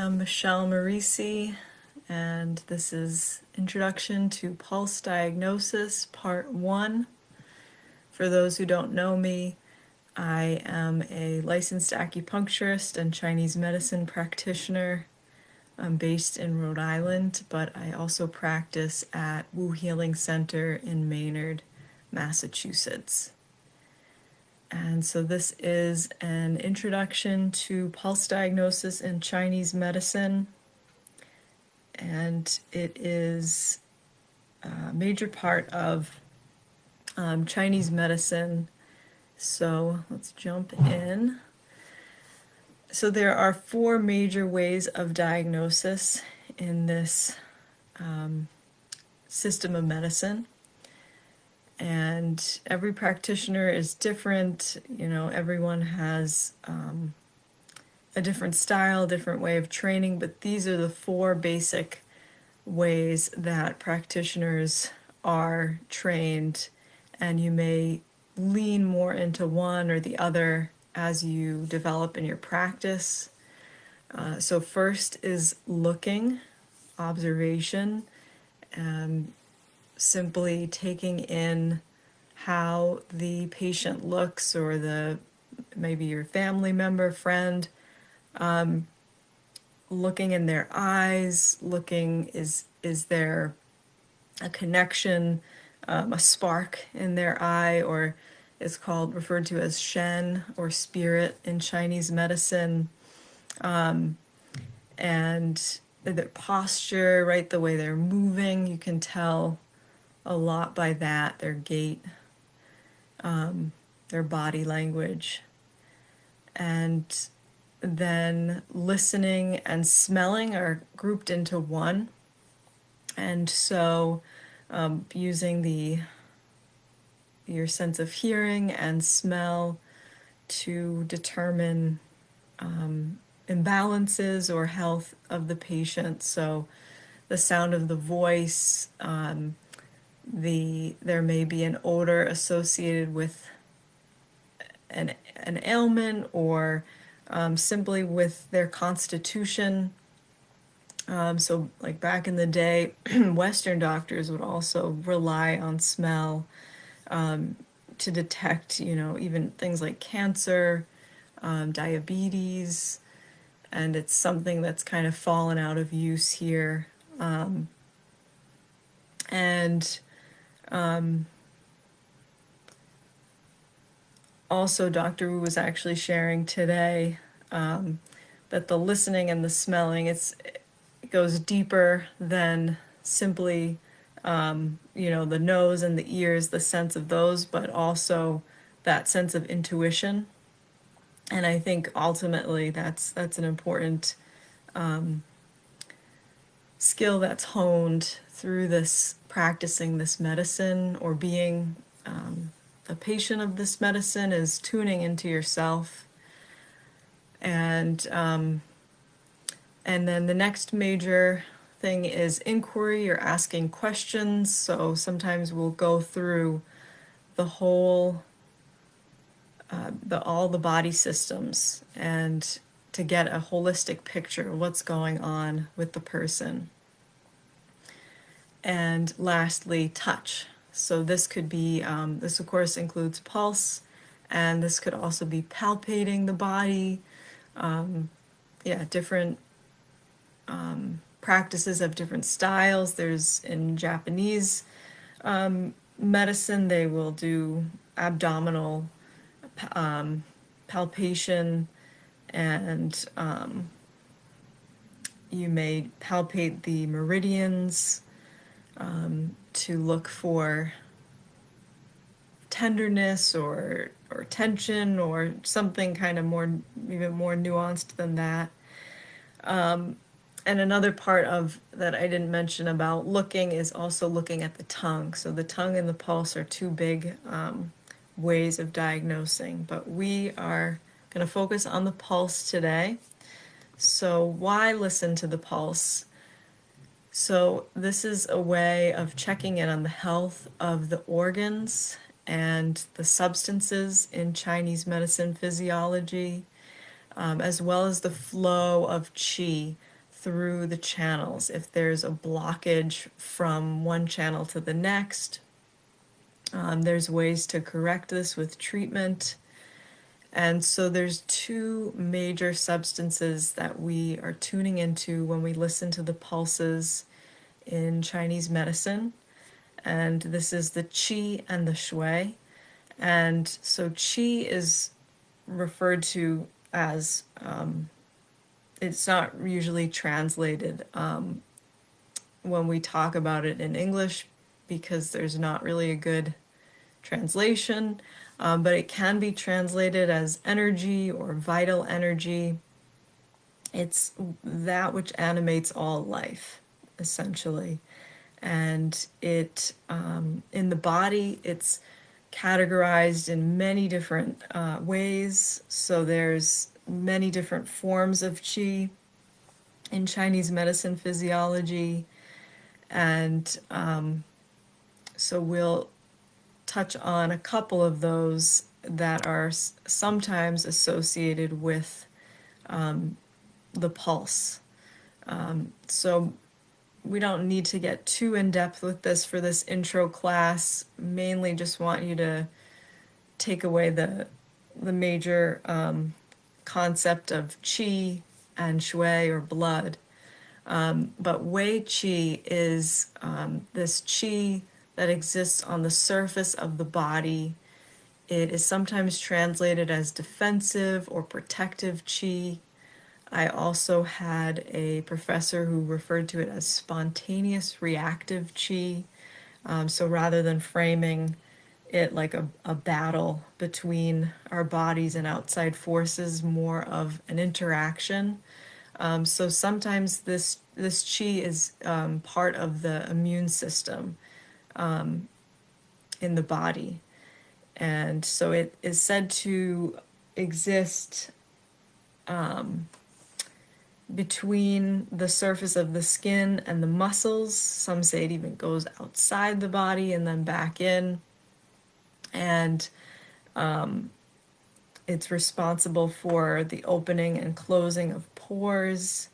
am Michelle Marisi, and this is Introduction to Pulse Diagnosis, Part 1. For those who don't know me, I am a licensed acupuncturist and Chinese medicine practitioner. I'm based in Rhode Island, but I also practice at Wu Healing Center in Maynard, Massachusetts. And so this is an introduction to pulse diagnosis in Chinese medicine. And it is a major part of Chinese medicine. So let's jump in. So there are 4 major ways of diagnosis in this system of medicine. And every practitioner is different. You know, everyone has a different style, different way of training, but these are the 4 basic ways that practitioners are trained, and you may lean more into one or the other as you develop in your practice. So first is looking, observation, simply taking in how the patient looks, or maybe your family member, friend, looking in their eyes, looking, is there a connection, a spark in their eye, or it's referred to as shen, or spirit in Chinese medicine, and their posture, right, the way they're moving, you can tell a lot by that, their gait, their body language. And then listening and smelling are grouped into one. And so using your sense of hearing and smell to determine imbalances or health of the patient. So the sound of the voice, there may be an odor associated with an ailment, or simply with their constitution. So like back in the day, Western doctors would also rely on smell to detect, even things like cancer, diabetes, and it's something that's kind of fallen out of use here. Also, Dr. Wu was actually sharing today that the listening and the smelling, it goes deeper than simply, the nose and the ears, the sense of those, but also that sense of intuition. And I think ultimately that's an important skill that's honed through this practicing this medicine, or being a patient of this medicine, is tuning into yourself. And then the next major thing is inquiry. You're asking questions. So sometimes we'll go through the whole, all the body systems, and to get a holistic picture of what's going on with the person. And lastly, touch. So this could be, this of course includes pulse, and this could also be palpating the body. Different practices have different styles. There's, in Japanese medicine, they will do abdominal palpation, and you may palpate the meridians to look for tenderness or tension, or something kind of even more nuanced than that. And another part of that I didn't mention about looking is also looking at the tongue. So the tongue and the pulse are 2 big ways of diagnosing, but we are going to focus on the pulse today. So why listen to the pulse? So this is a way of checking in on the health of the organs and the substances in Chinese medicine physiology, as well as the flow of qi, through the channels. If there's a blockage from one channel to the next, there's ways to correct this with treatment. And so there's two major substances that we are tuning into when we listen to the pulses in Chinese medicine. And this is the qi and the shui. And so qi is referred to as, it's not usually translated when we talk about it in English because there's not really a good translation, but it can be translated as energy or vital energy. It's that which animates all life, essentially. And it, in the body, it's categorized in many different ways. So there's many different forms of qi in Chinese medicine physiology. And so we'll touch on a couple of those that are sometimes associated with the pulse. So we don't need to get too in depth with this for this intro class. Mainly just want you to take away the major concept of qi and shui or blood. But wei qi is this qi that exists on the surface of the body. It is sometimes translated as defensive or protective qi. I also had a professor who referred to it as spontaneous reactive qi. So rather than framing it like a battle between our bodies and outside forces, more of an interaction. So sometimes this qi is part of the immune system in the body. And so it is said to exist between the surface of the skin and the muscles. Some say it even goes outside the body and then back in. And it's responsible for the opening and closing of pores.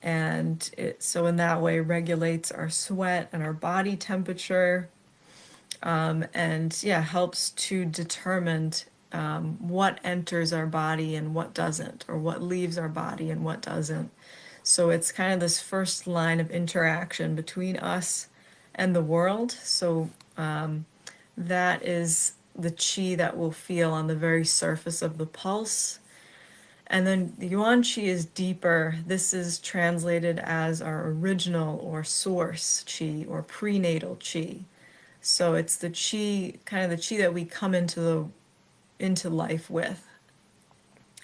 And it, so in that way, regulates our sweat and our body temperature. And yeah, helps to determine what enters our body and what doesn't, or what leaves our body and what doesn't. So it's kind of this first line of interaction between us and the world. So that is the qi that we'll feel on the very surface of the pulse. And then the yuan qi is deeper. This is translated as our original or source qi or prenatal qi. So it's the qi, kind of the qi that we come into life with.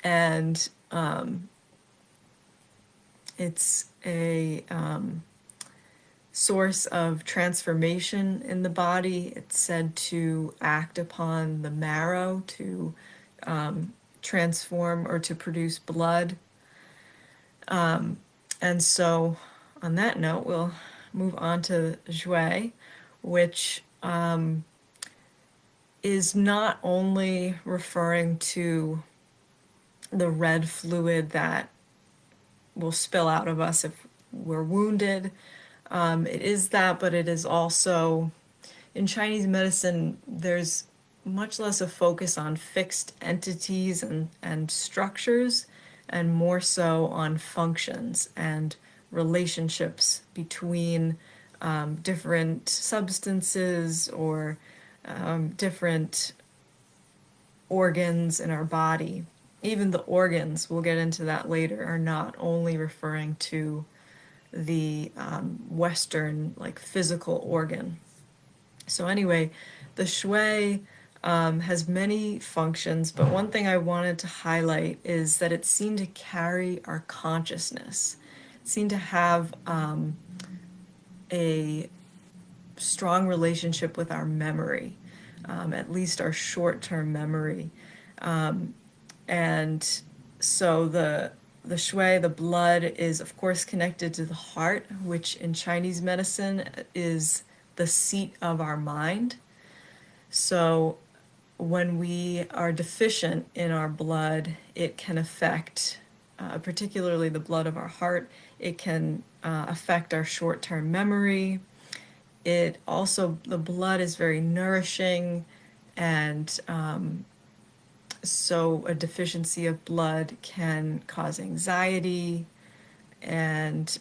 And it's a source of transformation in the body. It's said to act upon the marrow to transform or to produce blood. And so on that note, we'll move on to shui, which is not only referring to the red fluid that will spill out of us if we're wounded. It is that, but it is also, in Chinese medicine, there's much less a focus on fixed entities and structures, and more so on functions and relationships between different substances or different organs in our body. Even the organs, we'll get into that later, are not only referring to the Western, like, physical organ. So anyway, the shui has many functions, but one thing I wanted to highlight is that it seemed to carry our consciousness. It seemed to have a strong relationship with our memory, at least our short-term memory. And so the shui, the blood, is of course connected to the heart, which in Chinese medicine is the seat of our mind. So when we are deficient in our blood, it can affect particularly the blood of our heart. It can affect our short-term memory. It also, the blood is very nourishing, and so a deficiency of blood can cause anxiety, and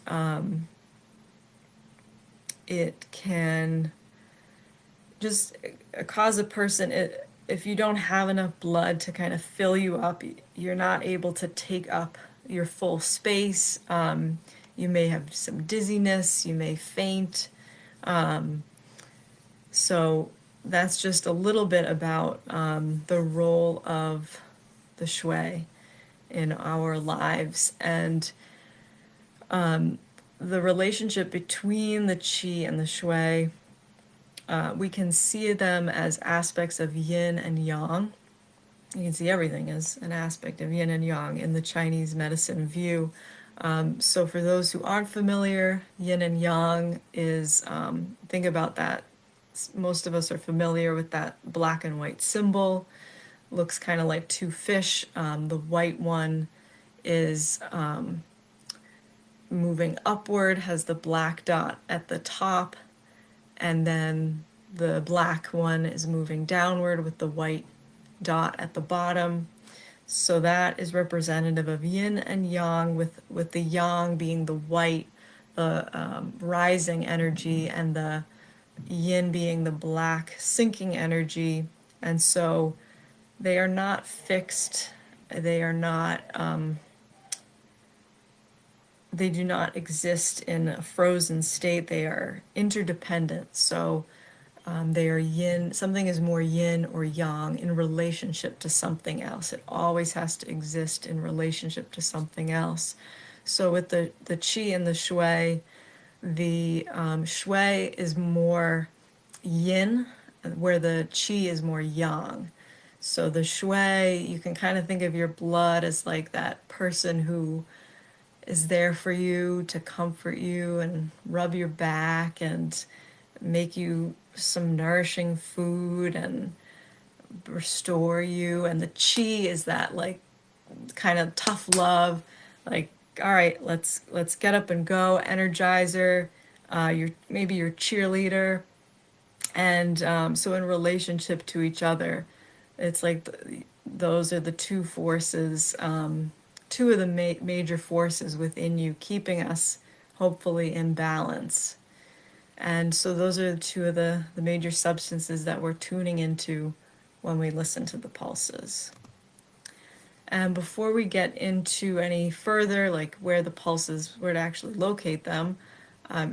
it can just cause a person, if you don't have enough blood to kind of fill you up, you're not able to take up your full space. You may have some dizziness, you may faint. So that's just a little bit about the role of the shui in our lives, and the relationship between the qi and the shui. We can see them as aspects of yin and yang. You can see everything as an aspect of yin and yang in the Chinese medicine view. So for those who aren't familiar, yin and yang is, think about that. Most of us are familiar with that black and white symbol. Looks kind of like two fish. The white one is moving upward, has the black dot at the top, and then the black one is moving downward with the white dot at the bottom. So that is representative of yin and yang, with the yang being the white, the rising energy, and the yin being the black sinking energy. And so they are not fixed, they are not they do not exist in a frozen state. They are interdependent. So they are yin, something is more yin or yang in relationship to something else. It always has to exist in relationship to something else. So with the qi and the shui, the shui is more yin, where the qi is more yang. So the shui, you can kind of think of your blood as like that person who is there for you to comfort you and rub your back and make you some nourishing food and restore you. And the chi is that like kind of tough love, like, all right, let's get up and go, energizer, maybe your cheerleader. And so in relationship to each other, it's like those are the two forces, two of the major forces within you, keeping us hopefully in balance. And so those are two of the major substances that we're tuning into when we listen to the pulses. And before we get into any further, like where the pulses, where to actually locate them,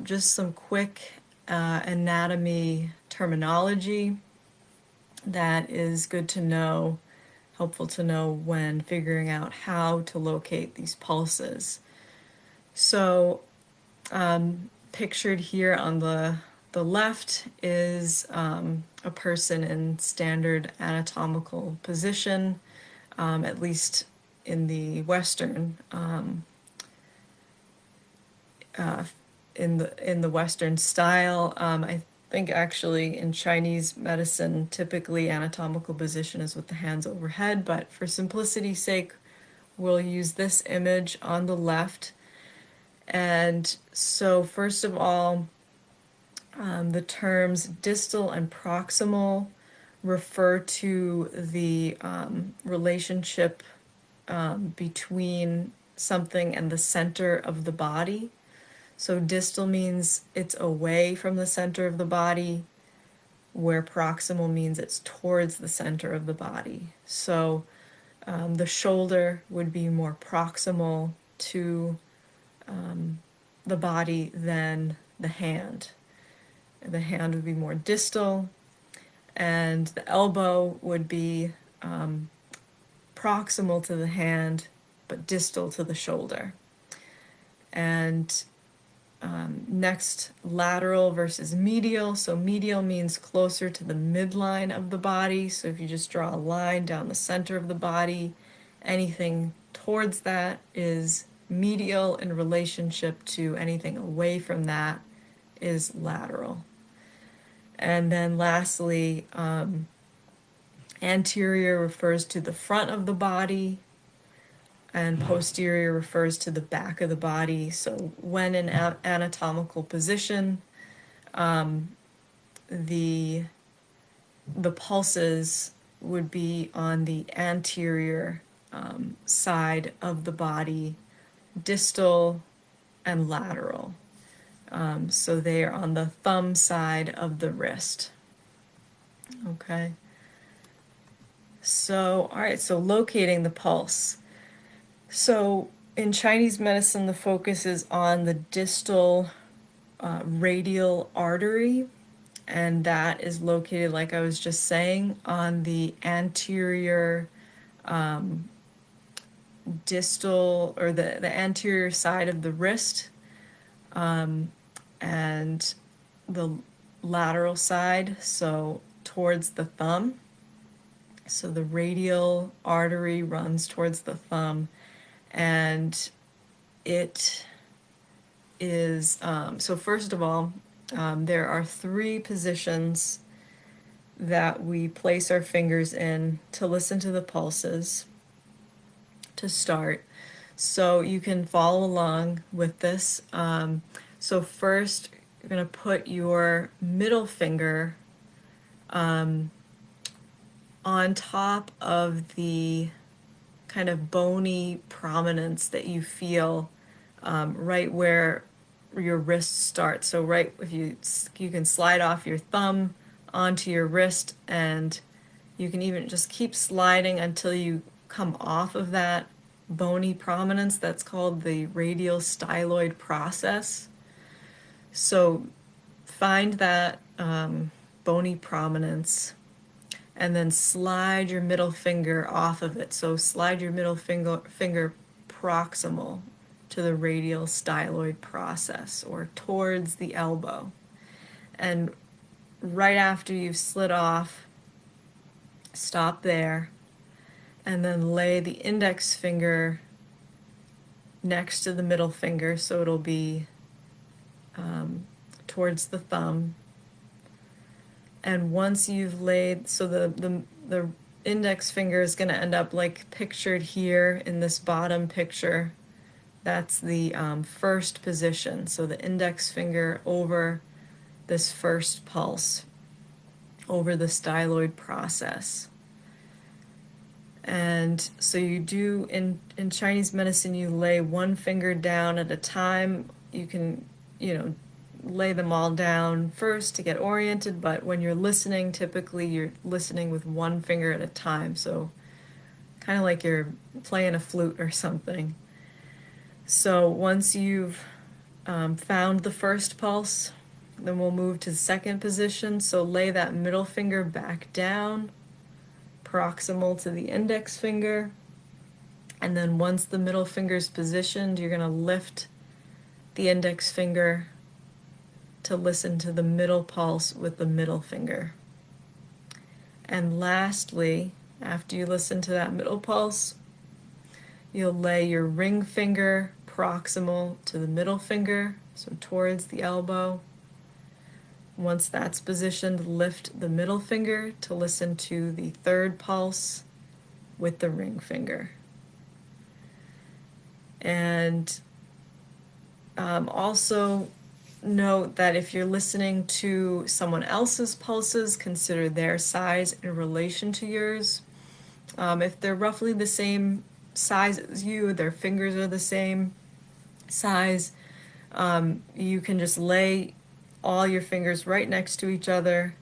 just some quick anatomy terminology that is good to know, helpful to know when figuring out how to locate these pulses. So pictured here on the left is a person in standard anatomical position, at least in the Western in the Western style. I think actually in Chinese medicine, typically anatomical position is with the hands overhead, but for simplicity's sake, we'll use this image on the left. And so first of all, the terms distal and proximal refer to the relationship between something and the center of the body. So distal means it's away from the center of the body, where proximal means it's towards the center of the body. So the shoulder would be more proximal to the body than the hand. The hand would be more distal, and the elbow would be proximal to the hand, but distal to the shoulder. And next, lateral versus medial. So medial means closer to the midline of the body. So if you just draw a line down the center of the body, anything towards that is medial in relationship to anything away from that is lateral. And then lastly, anterior refers to the front of the body. and posterior refers to the back of the body. So when in anatomical position, the pulses would be on the anterior side of the body, distal and lateral. So they are on the thumb side of the wrist. Okay. So, all right, so locating the pulse. So in Chinese medicine, the focus is on the distal radial artery, and that is located, like I was just saying, on the anterior distal, or the anterior side of the wrist, and the lateral side, so towards the thumb. So the radial artery runs towards the thumb, and it is, so first of all, there are 3 positions that we place our fingers in to listen to the pulses to start. So you can follow along with this. So first, you're going to put your middle finger on top of the kind of bony prominence that you feel right where your wrist starts. So right, if you can slide off your thumb onto your wrist, and you can even just keep sliding until you come off of that bony prominence. That's called the radial styloid process. So find that bony prominence, and then slide your middle finger off of it. So slide your middle finger proximal to the radial styloid process, or towards the elbow. And right after you've slid off, stop there, and then lay the index finger next to the middle finger, so it'll be towards the thumb. And once you've laid, so the index finger is going to end up like pictured here in this bottom picture. That's the first position. So the index finger over this first pulse, over the styloid process. And so you do, in Chinese medicine, you lay one finger down at a time. You can, lay them all down first to get oriented, but when you're listening, typically you're listening with one finger at a time. So kind of like you're playing a flute or something. So once you've found the first pulse, then we'll move to the second position. So lay that middle finger back down, proximal to the index finger. And then once the middle finger is positioned, you're going to lift the index finger to listen to the middle pulse with the middle finger. And lastly, after you listen to that middle pulse, you'll lay your ring finger proximal to the middle finger, so towards the elbow. Once that's positioned, lift the middle finger to listen to the third pulse with the ring finger. And also note that if you're listening to someone else's pulses, consider their size in relation to yours. If they're roughly the same size as you, their fingers are the same size, you can just lay all your fingers right next to each other.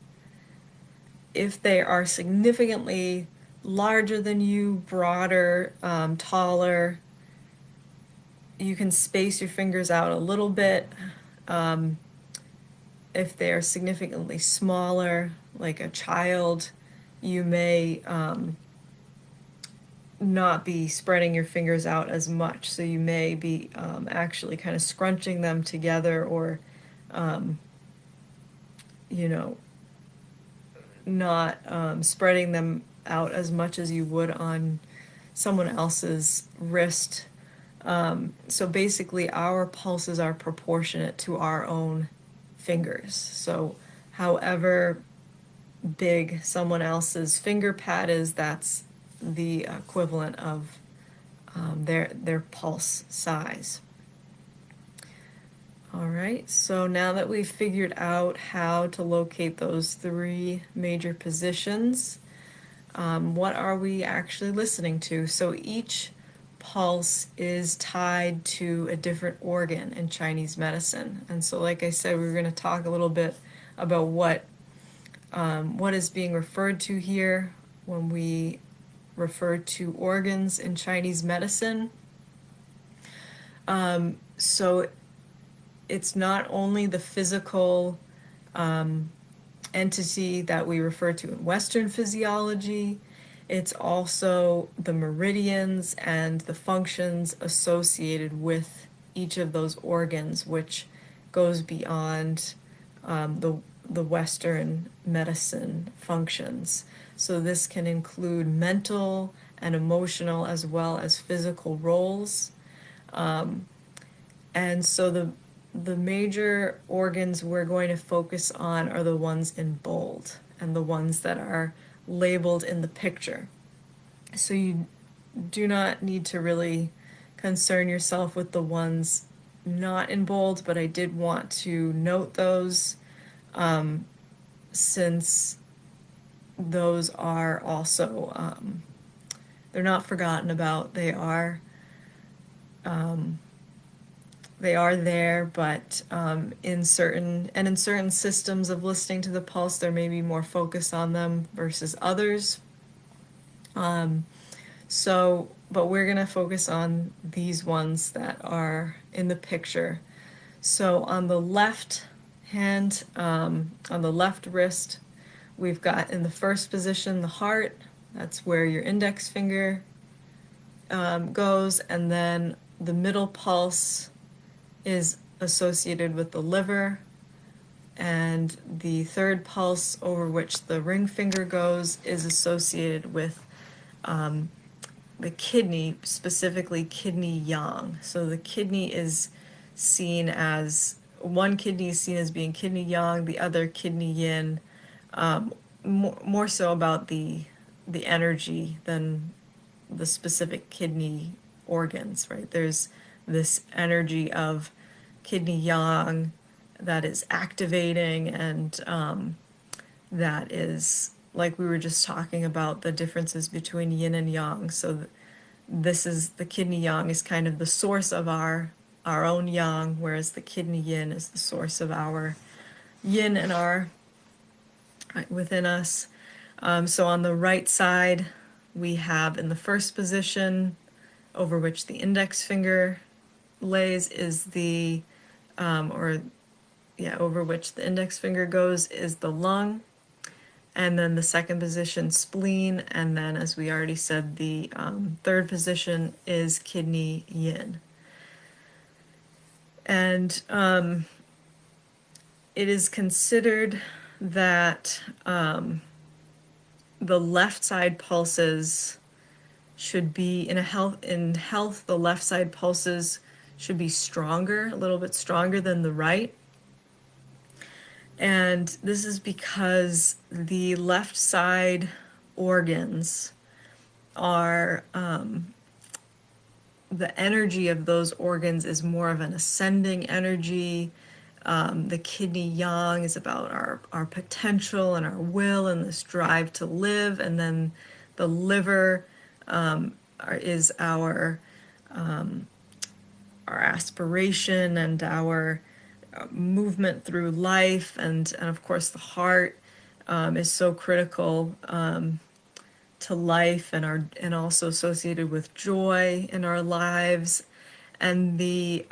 If they are significantly larger than you, broader, taller, you can space your fingers out a little bit. If they're significantly smaller, like a child, you may not be spreading your fingers out as much. So you may be actually kind of scrunching them together, or, not spreading them out as much as you would on someone else's wrist. So basically, our pulses are proportionate to our own fingers. So however big someone else's finger pad is, that's the equivalent of their pulse size. All right, so now that we've figured out how to locate those three major positions, what are we actually listening to? So each pulse is tied to a different organ in Chinese medicine. And so, like I said, we're going to talk a little bit about what is being referred to here when we refer to organs in Chinese medicine. So it's not only the physical entity that we refer to in Western physiology, it's also the meridians and the functions associated with each of those organs, which goes beyond the Western medicine functions. So this can include mental and emotional as well as physical roles. And so the major organs we're going to focus on are the ones in bold and the ones that are labeled in the picture. So you do not need to really concern yourself with the ones not in bold, but I did want to note those since those are also, they're not forgotten about. They are there, but in certain systems of listening to the pulse, there may be more focus on them versus others. But we're gonna focus on these ones that are in the picture. So on the left hand, on the left wrist, we've got in the first position the heart. That's where your index finger goes, and then the middle pulse is associated with the liver, and the third pulse, over which the ring finger goes, is associated with the kidney, specifically kidney yang. So the kidney is seen as, one kidney is seen as being kidney yang, the other kidney yin, more so about the energy than the specific kidney organs, right? There's this energy of kidney yang that is activating, and that is, like we were just talking about, the differences between yin and yang. So this is, the kidney yang is kind of the source of our own yang, whereas the kidney yin is the source of our yin and our within us. So on the right side, we have in the first position, over which the index finger lays, is the over which the index finger goes, is the lung. And then the second position, spleen, and then, as we already said, the third position is kidney yin. And it is considered that the left side pulses should be, in health, the left side pulses should be stronger, a little bit stronger than the right. And this is because the left side organs are, the energy of those organs is more of an ascending energy. The kidney yang is about our potential and our will and this drive to live. And then the liver is our aspiration and our movement through life, and of course the heart is so critical to life and also associated with joy in our lives. And the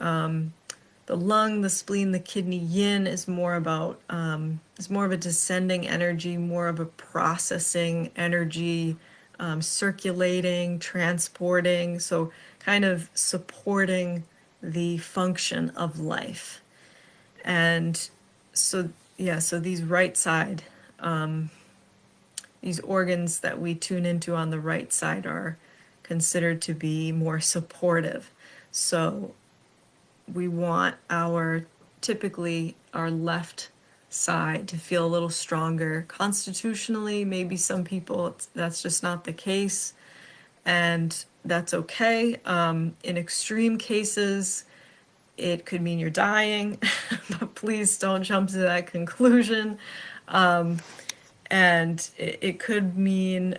lung, the spleen, the kidney yin is more about is more of a descending energy, more of a processing energy, circulating, transporting, so kind of supporting the function of life. And so these right side, these organs that we tune into on the right side are considered to be more supportive. So we want typically our left side to feel a little stronger constitutionally. Maybe some people, that's just not the case. and that's okay. In extreme cases, it could mean you're dying, but please don't jump to that conclusion. And it could mean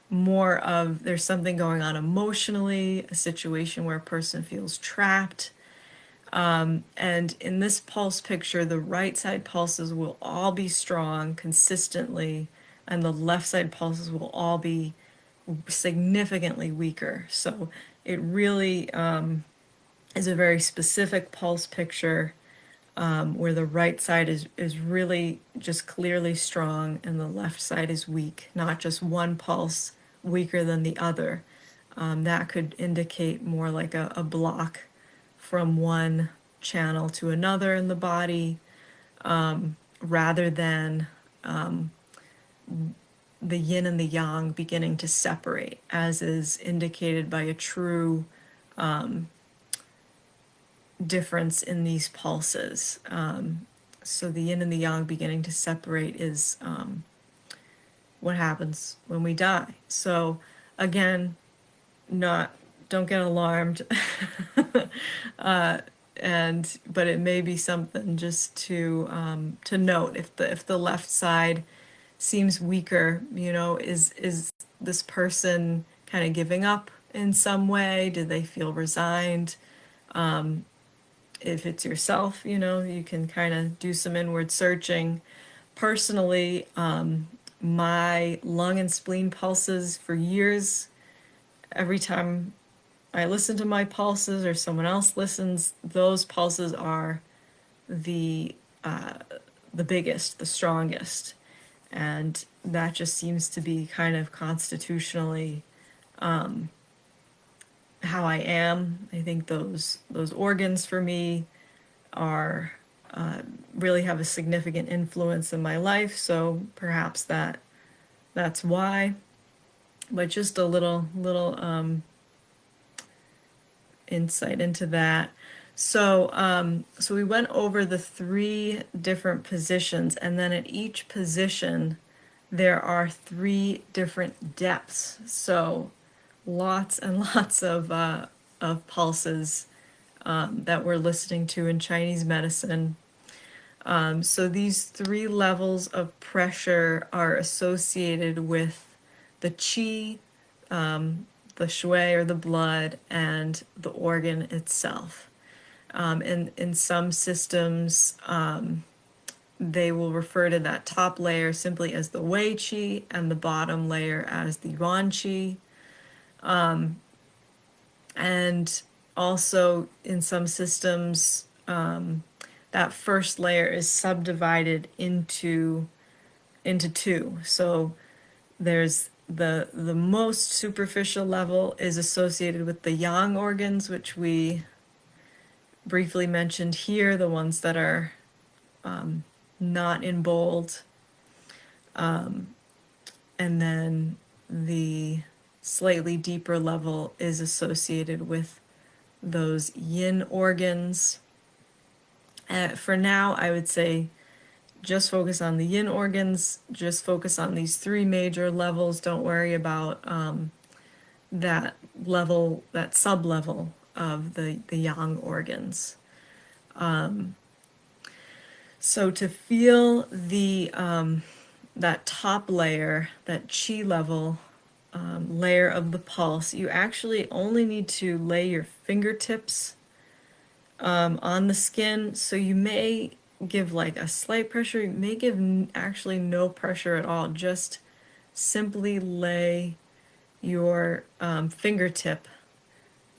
more of there's something going on emotionally, a situation where a person feels trapped. And in this pulse picture, the right side pulses will all be strong consistently, and the left side pulses will all be significantly weaker. So it really is a very specific pulse picture where the right side is really just clearly strong and the left side is weak, not just one pulse weaker than the other. That could indicate more like a block from one channel to another in the body, rather than the yin and the yang beginning to separate, as is indicated by a true difference in these pulses. So the yin and the yang beginning to separate is what happens when we die. So again, don't get alarmed. But it may be something just to note if the left side seems weaker, is this person kind of giving up in some way? Do they feel resigned? If it's yourself, you can kind of do some inward searching. Personally, my lung and spleen pulses for years, every time I listen to my pulses or someone else listens, those pulses are the biggest, the strongest. And that just seems to be kind of constitutionally how I am. I think those organs for me are really have a significant influence in my life. So perhaps that's why. But just a little insight into that. So we went over the 3 different positions, and then at each position there are 3 different depths. So lots and lots of pulses that we're listening to in Chinese medicine. So these 3 levels of pressure are associated with the qi, the shui or the blood, and the organ itself. In some systems, they will refer to that top layer simply as the wei qi and the bottom layer as the yuan qi. And also in some systems, that first layer is subdivided into 2. So there's the most superficial level is associated with the yang organs, which we briefly mentioned here, the ones that are not in bold. And then the slightly deeper level is associated with those yin organs. For now, I would say just focus on the yin organs, just focus on these 3 major levels. Don't worry about that level, that sub-level of the yang organs. So to feel the that top layer, that qi level layer of the pulse, you actually only need to lay your fingertips on the skin. So you may give like a slight pressure, you may give actually no pressure at all. Just simply lay your fingertip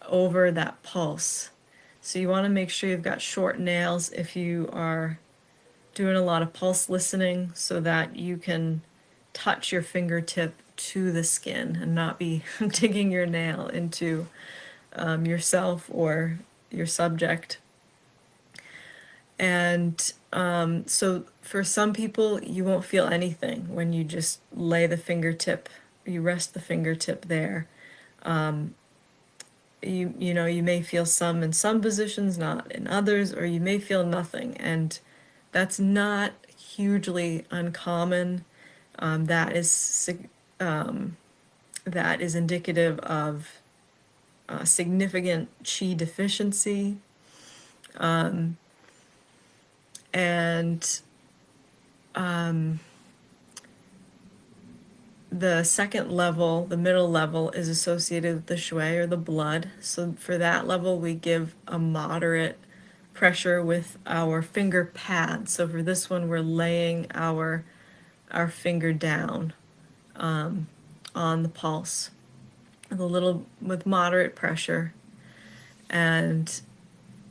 over that pulse. So you want to make sure you've got short nails if you are doing a lot of pulse listening, so that you can touch your fingertip to the skin and not be digging your nail into yourself or your subject. And so for some people, you won't feel anything when you just lay the fingertip, you rest the fingertip there. You may feel some in some positions, not in others, or you may feel nothing. And that's not hugely uncommon. That is that is indicative of significant qi deficiency. And the second level, the middle level, is associated with the shui or the blood. So for that level, we give a moderate pressure with our finger pad. So for this one, we're laying our finger down on the pulse with moderate pressure, and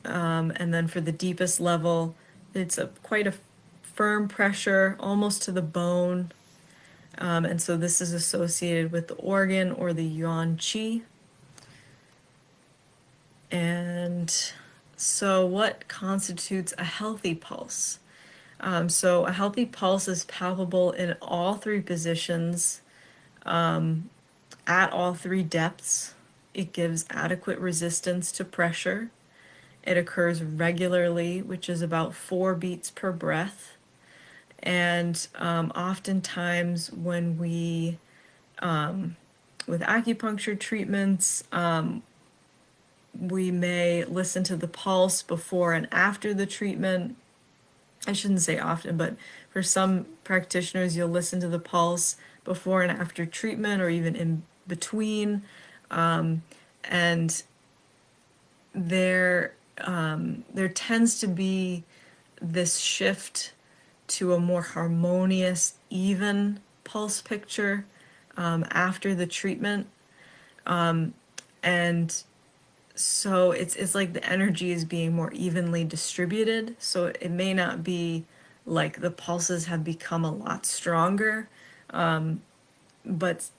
then for the deepest level, it's quite a firm pressure, almost to the bone. And so this is associated with the organ or the yuan qi. And so what constitutes a healthy pulse? So a healthy pulse is palpable in all three positions, at all three depths. It gives adequate resistance to pressure. It occurs regularly, which is about 4 beats per breath. And oftentimes when we, with acupuncture treatments, we may listen to the pulse before and after the treatment. I shouldn't say often, but for some practitioners, you'll listen to the pulse before and after treatment, or even in between. And there tends to be this shift to a more harmonious, even pulse picture after the treatment. And so it's like the energy is being more evenly distributed. So it may not be like the pulses have become a lot stronger, but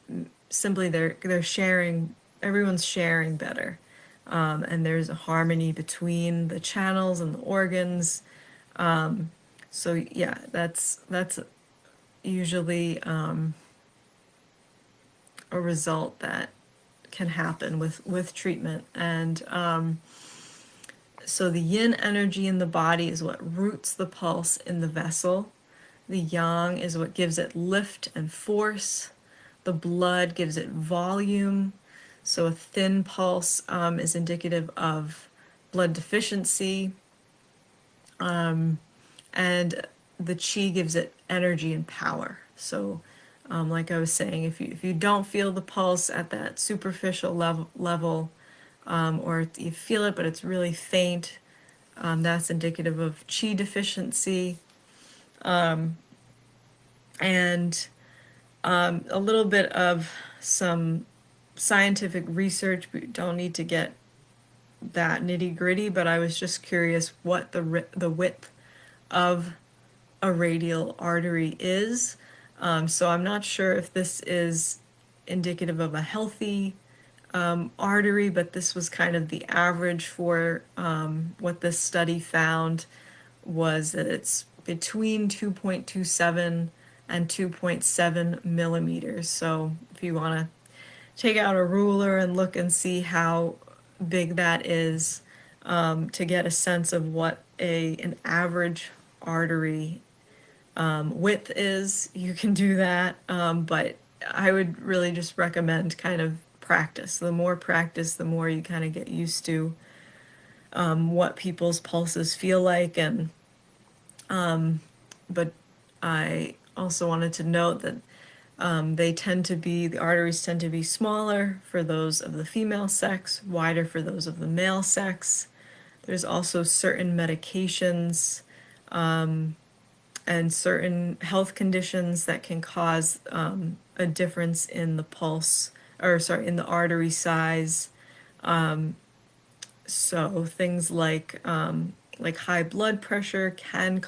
simply they're sharing, everyone's sharing better. And there's a harmony between the channels and the organs. So yeah, that's usually a result that can happen with treatment. And so the yin energy in the body is what roots the pulse in the vessel. The yang is what gives it lift and force. The blood gives it volume. So a thin pulse is indicative of blood deficiency. And the qi gives it energy and power. So like I was saying, if you don't feel the pulse at that superficial level, or you feel it but it's really faint, that's indicative of qi deficiency. And a little bit of some scientific research. We don't need to get that nitty gritty, but I was just curious what the width of a radial artery is. So I'm not sure if this is indicative of a healthy artery, but this was kind of the average for what this study found, was that it's between 2.27 and 2.7 millimeters. So if you want to take out a ruler and look and see how big that is, to get a sense of what an average artery width is, you can do that. But I would really just recommend kind of practice. The more practice, the more you kind of get used to what people's pulses feel like. And but I also wanted to note that the arteries tend to be smaller for those of the female sex, wider for those of the male sex. There's also certain medications and certain health conditions that can cause a difference in the pulse, in the artery size. So things like high blood pressure can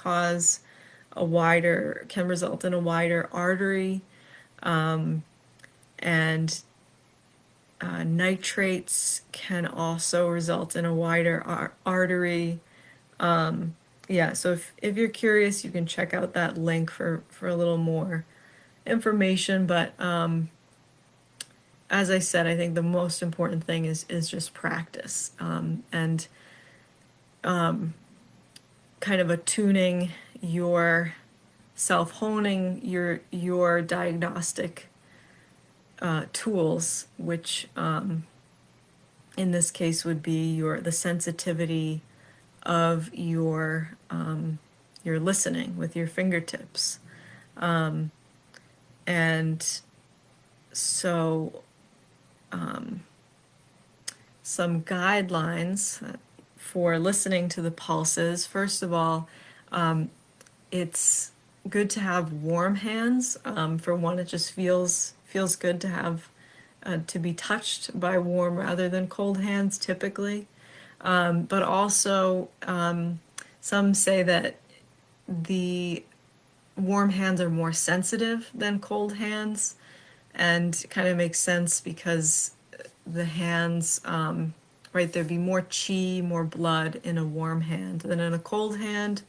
result in a wider artery. And nitrates can also result in a wider artery. Yeah, so if you're curious, you can check out that link for a little more information. But as I said, I think the most important thing is just practice, and kind of attuning your honing your diagnostic tools, which in this case would be the sensitivity of your listening with your fingertips. And so some guidelines for listening to the pulses. First of all, it's good to have warm hands. For one, it just feels good to have to be touched by warm rather than cold hands typically. But also, some say that the warm hands are more sensitive than cold hands, and it kind of makes sense because the hands, right, there'd be more chi, more blood in a warm hand than in a cold hand.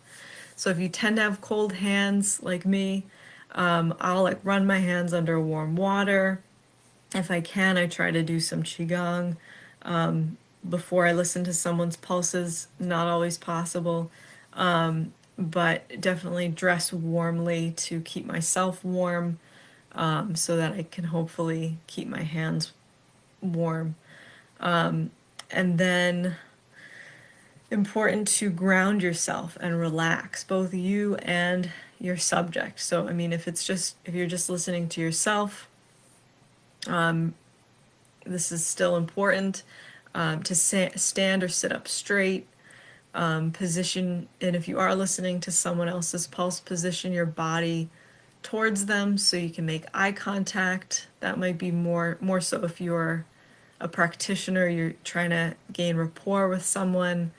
So if you tend to have cold hands like me, I'll like run my hands under warm water. If I can, I try to do some qigong before I listen to someone's pulses. Not always possible, but definitely dress warmly to keep myself warm, so that I can hopefully keep my hands warm. And then important to ground yourself and relax, both you and your subject. So, I mean, if you're just listening to yourself, this is still important, to stand or sit up straight, position, and if you are listening to someone else's pulse, position your body towards them so you can make eye contact. That might be more so if you're a practitioner, you're trying to gain rapport with someone.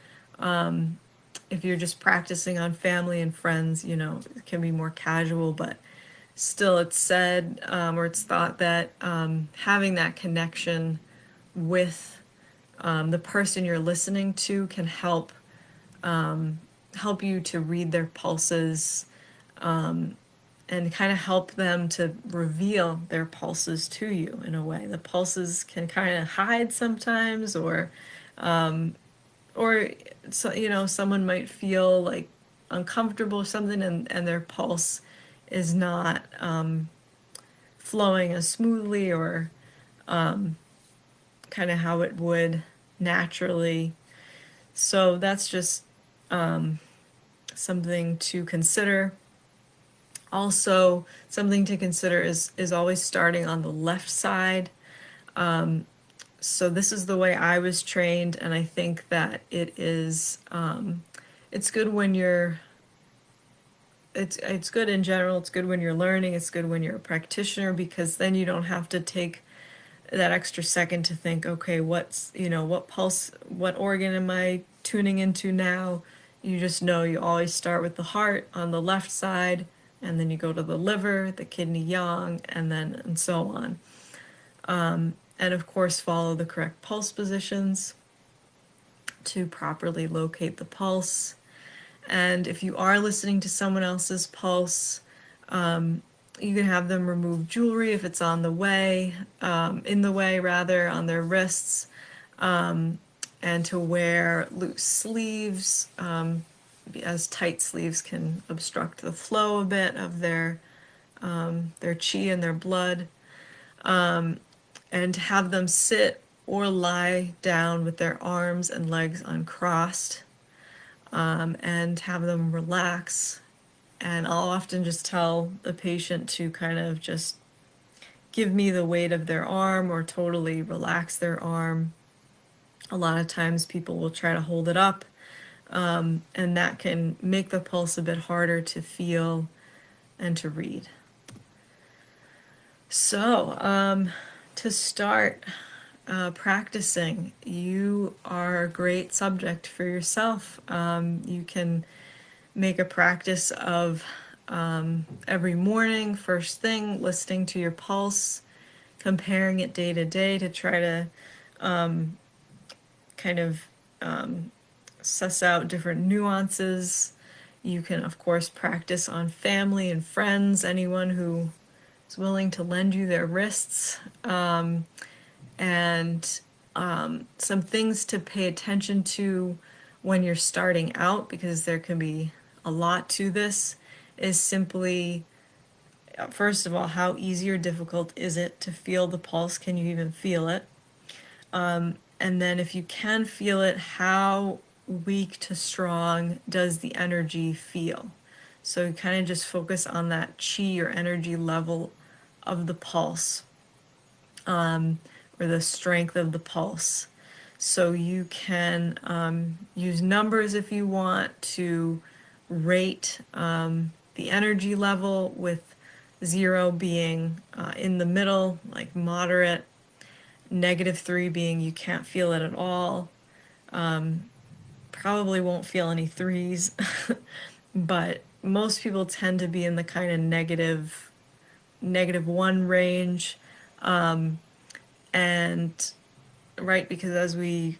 If you're just practicing on family and friends, it can be more casual, but still it's said, or it's thought that having that connection with the person you're listening to can help you to read their pulses, and kind of help them to reveal their pulses to you in a way. The pulses can kind of hide sometimes, or so, someone might feel like uncomfortable or something, and their pulse is not flowing as smoothly, or kind of how it would naturally. So that's just something to consider. Also, something to consider is always starting on the left side. So this is the way I was trained, and I think that it is, it's good when it's good in general. It's good when you're learning. It's good when you're a practitioner, because then you don't have to take that extra second to think, okay, what pulse, what organ am I tuning into now? You just know you always start with the heart on the left side, and then you go to the liver, the kidney yang, and so on. And of course, follow the correct pulse positions to properly locate the pulse. And if you are listening to someone else's pulse, you can have them remove jewelry if it's in the way rather, on their wrists, and to wear loose sleeves, as tight sleeves can obstruct the flow a bit of their chi and their blood, and to have them sit or lie down with their arms and legs uncrossed, and have them relax. And I'll often just tell the patient to kind of just give me the weight of their arm, or totally relax their arm. A lot of times people will try to hold it up, and that can make the pulse a bit harder to feel and to read. So, to start practicing, you are a great subject for yourself. You can make a practice of every morning, first thing, listening to your pulse, comparing it day to day to try to kind of suss out different nuances. You can, of course, practice on family and friends, anyone who is willing to lend you their wrists, and some things to pay attention to when you're starting out, because there can be a lot to this, is simply first of all, how easy or difficult is it to feel the pulse? Can you even feel it? And then if you can feel it, how weak to strong does the energy feel? So you kind of just focus on that chi or energy level of the pulse, or the strength of the pulse. So you can use numbers if you want to rate the energy level, with 0 being in the middle, like moderate, -3 being you can't feel it at all. Probably won't feel any 3s, but most people tend to be in the kind of -1 range. And right, because as we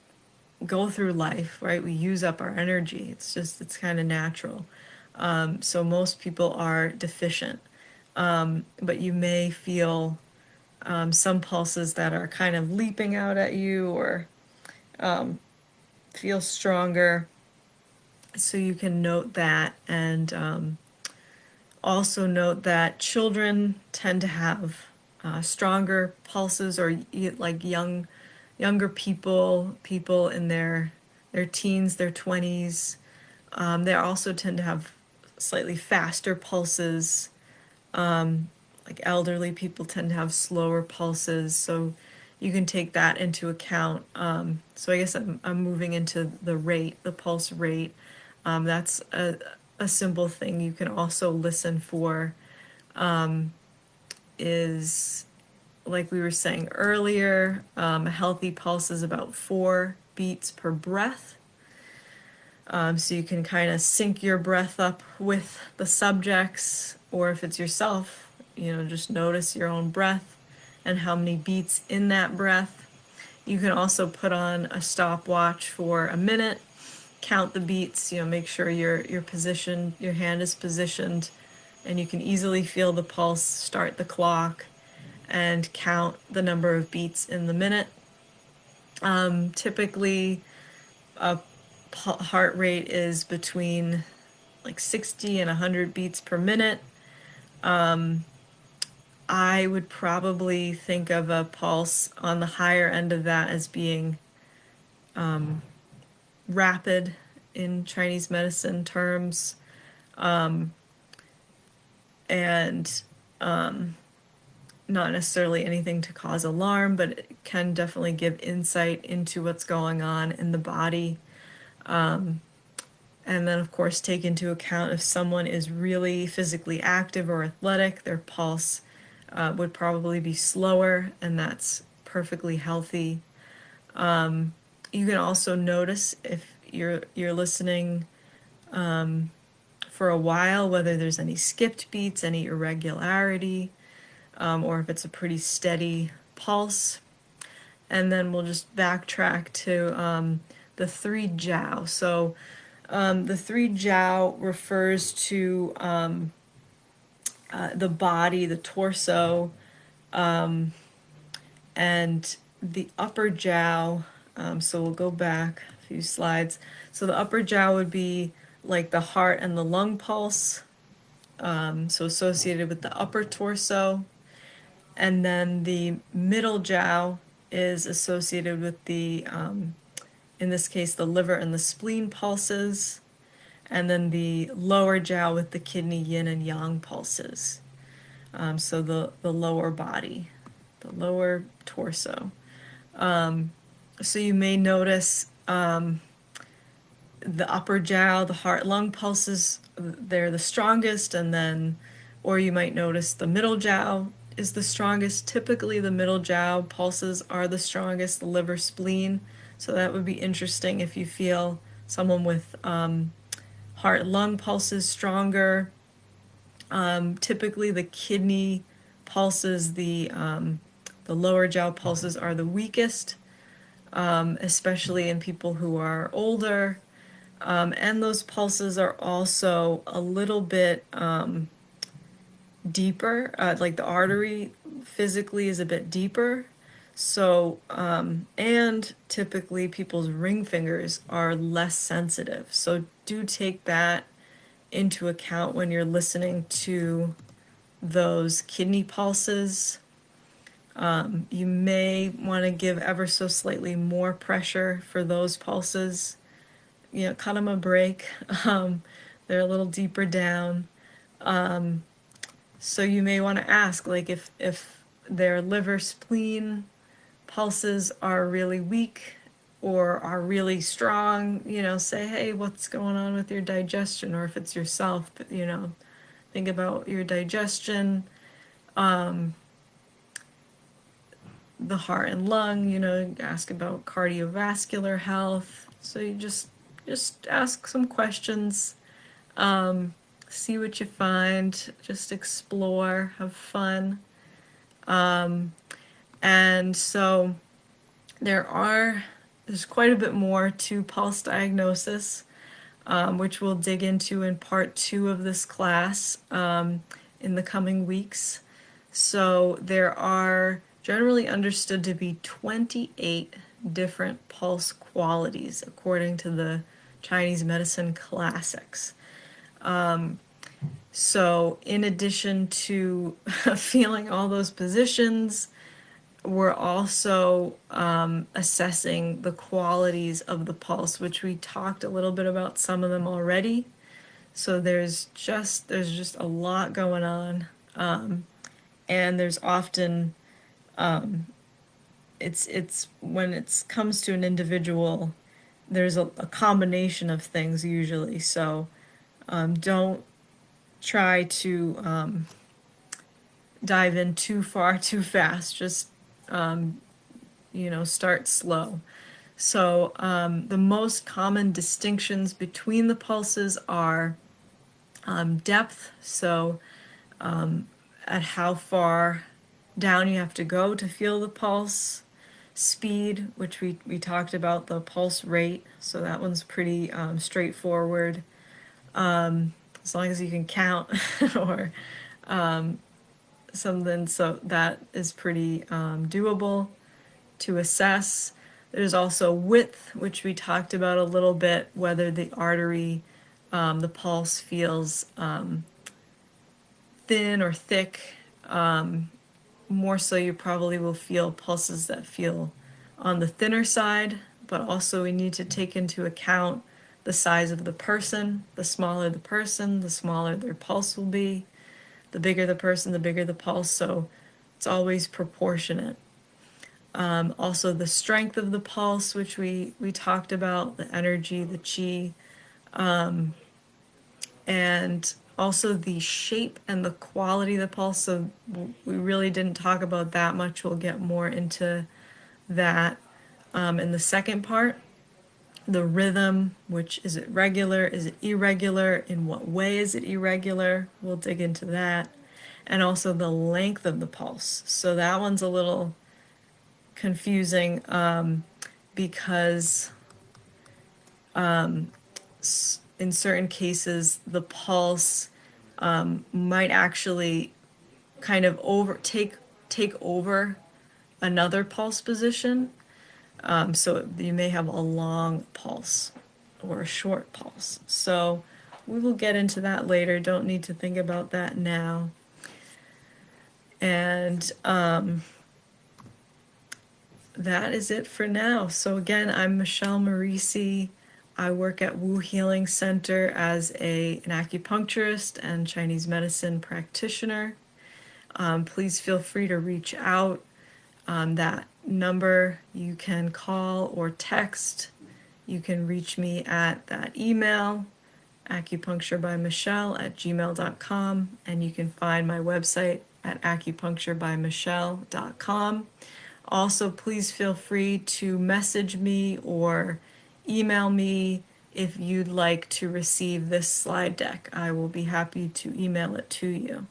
go through life, right, we use up our energy. It's kind of natural. So most people are deficient. But you may feel some pulses that are kind of leaping out at you, or feel stronger. So you can note that, and also note that children tend to have stronger pulses, or like younger people in their teens, their 20s. They also tend to have slightly faster pulses. Like elderly people tend to have slower pulses, so you can take that into account. So I guess I'm moving into the pulse rate. That's a simple thing you can also listen for, is, like we were saying earlier, a healthy pulse is about 4 beats per breath. So you can kind of sync your breath up with the subjects, or if it's yourself, just notice your own breath and how many beats in that breath. You can also put on a stopwatch for a minute, count the beats, make sure your hand is positioned, and you can easily feel the pulse, start the clock, and count the number of beats in the minute. Typically, a heart rate is between like 60 and 100 beats per minute. I would probably think of a pulse on the higher end of that as being rapid in Chinese medicine terms, and not necessarily anything to cause alarm, but it can definitely give insight into what's going on in the body. And then, of course, take into account if someone is really physically active or athletic, their pulse would probably be slower, and that's perfectly healthy. You can also notice, if you're listening for a while, whether there's any skipped beats, any irregularity, or if it's a pretty steady pulse. And then we'll just backtrack to the 3 jiao. So the 3 jiao refers to the body, the torso, and the upper jiao. So we'll go back a few slides. So the upper jiao would be like the heart and the lung pulse, so associated with the upper torso. And then the middle jiao is associated with the, in this case, the liver and the spleen pulses. And then the lower jiao with the kidney yin and yang pulses. So the lower body, the lower torso. So you may notice the upper jiao, the heart lung pulses, they're the strongest, and then, or you might notice the middle jiao is the strongest. Typically the middle jiao pulses are the strongest, the liver, spleen. So that would be interesting if you feel someone with heart lung pulses stronger. Typically the kidney pulses, the lower jiao pulses are the weakest, especially in people who are older. And those pulses are also a little bit deeper, like the artery physically is a bit deeper. So, and typically people's ring fingers are less sensitive. So do take that into account when you're listening to those kidney pulses. You may want to give ever so slightly more pressure for those pulses. Cut them a break. They're a little deeper down. So you may want to ask, like, if their liver, spleen pulses are really weak or are really strong, say, hey, what's going on with your digestion? Or if it's yourself, think about your digestion, the heart and lung, ask about cardiovascular health. So you just ask some questions, see what you find, just explore, have fun. And so there's quite a bit more to pulse diagnosis, which we'll dig into in part 2 of this class in the coming weeks. So there are generally understood to be 28 different pulse qualities according to the Chinese medicine classics. So in addition to feeling all those positions, we're also assessing the qualities of the pulse, which we talked a little bit about some of them already. So there's just a lot going on, and there's often it's when it comes to an individual, there's a combination of things usually. So don't try to dive in too far too fast. Just start slow. So the most common distinctions between the pulses are depth, so at how far down you have to go to feel the pulse. Speed, which we talked about, the pulse rate, so that one's pretty straightforward. As long as you can count or something, so that is pretty doable to assess. There's also width, which we talked about a little bit, whether the artery, the pulse feels thin or thick. More so, you probably will feel pulses that feel on the thinner side, but also we need to take into account the size of the person. The smaller the person, the smaller their pulse will be. The bigger the person, the bigger the pulse, so it's always proportionate. Also the strength of the pulse, which we talked about, the energy, the chi, and also the shape and the quality of the pulse. So we really didn't talk about that much. We'll get more into that in the second part. The rhythm, which is it regular, is it irregular, in what way is it irregular? We'll dig into that. And also the length of the pulse. So that one's a little confusing because in certain cases the pulse might actually kind of take over another pulse position. So you may have a long pulse or a short pulse. So we will get into that later. Don't need to think about that now. And that is it for now. So again, I'm Michelle Marisi. I work at Wu Healing Center as an acupuncturist and Chinese medicine practitioner. Please feel free to reach out. That number you can call or text. You can reach me at that email, acupuncturebymichelle@gmail.com, and you can find my website at acupuncturebymichelle.com. Also, please feel free to message me or email me if you'd like to receive this slide deck. I will be happy to email it to you.